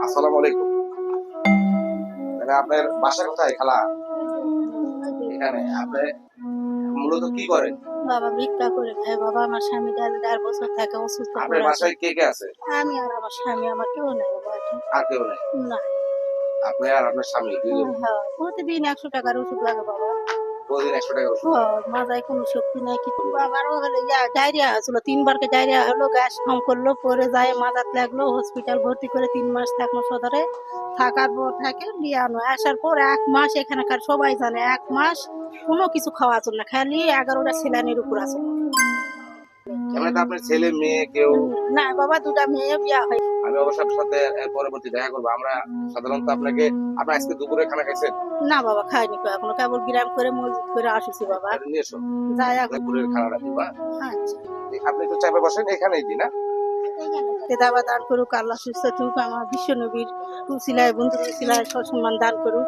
আসসালামু আলাইকুম। মানে আপনার বাসা কোথায় খালা? এখানে। আপনি মূলত কি করেন? বাবা ভিক্ষা করে খায় বাবা। আমার স্বামী ১.৫ বছর থাকে অসুস্থ আপনার পড়ে আছে। বাসায় কে কে আছে? আমি আর আমার স্বামী, আমার কেউ নেই বাবা এখন। আর কেউ নাই। না। আপনি আর আপনার স্বামী দুজন। হ্যাঁ, প্রতিদিন ১০০ টাকার ওষুধ লাগে বাবা। প্রতিদিন ১০০ টাকার ওষুধ লাগে। মাথায় কোনো শক্তি নাই কিছু। বাবারও হলো ডায়রিয়া হয়েছিল, ৩ বারকে ডায়রিয়া হলো, গ্যাস ফর্ম করলো, পরে যায় মাথাত লাগলো, হসপিটাল ভর্তি করে ৩ মাস থাকলো সদরে। থাকার পর থাকে বিয়ে আনো আসার পর ১ মাস এখানকার সবাই জানে ১ মাস কোনো কিছু খাওয়া চল না, খালি ১১টা সেলানির উপর আছে। এমনিতে আপনার ছেলে মেয়ে কেউ? না বাবা, ২টা মেয়ে বিয়া হয়। আমি অবশ্য আপনার সাথে এর পরবর্তী দেখা করবো। আমরা সাধারণত আপনাকে আপনি আজকে দুপুরে খানা খাইছেন? না বাবা, খাইনি তো এখনো, কেবল গ্রাম করে মসজিদ করে আসছি বাবা। তাহলে নিয়ে এসো। যাই এখন। দুপুরের খানাটা দিবা। আচ্ছা, আপনি একটু চাপে বসেন, এখানেই দিই না? কেদাবা দান করুক আল্লাহ, সুস্থ থাকুক, আমার বিশ্ব নবীর উসিলায় বন্ধুর উসিলায় সসম্মান দান করুক।